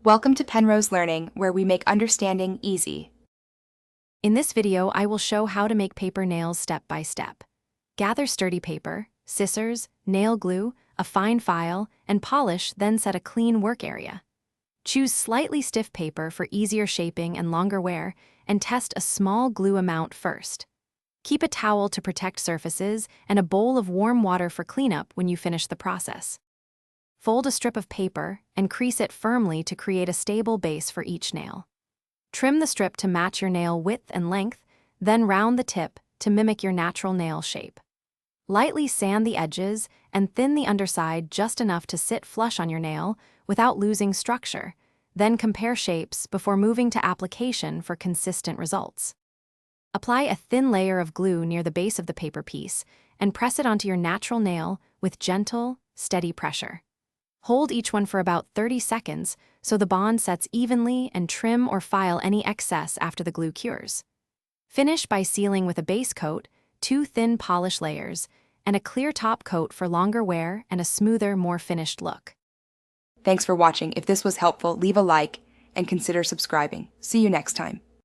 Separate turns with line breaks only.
Welcome to Penrose Learning, where we make understanding easy.
In this video, I will show how to make paper nails step by step. Gather sturdy paper, scissors, nail glue, a fine file, and polish, then set a clean work area. Choose slightly stiff paper for easier shaping and longer wear, and test a small glue amount first. Keep a towel to protect surfaces and a bowl of warm water for cleanup when you finish the process. Fold a strip of paper and crease it firmly to create a stable base for each nail. Trim the strip to match your nail width and length, then round the tip to mimic your natural nail shape. Lightly sand the edges and thin the underside just enough to sit flush on your nail without losing structure. Then compare shapes before moving to application for consistent results. Apply a thin layer of glue near the base of the paper piece and press it onto your natural nail with gentle, steady pressure. Hold each one for about 30 seconds so the bond sets evenly, and trim or file any excess after the glue cures. Finish by sealing with a base coat, 2 thin polish layers, and a clear top coat for longer wear and a smoother, more finished look.
Thanks for watching. If this was helpful, leave a like and consider subscribing. See you next time.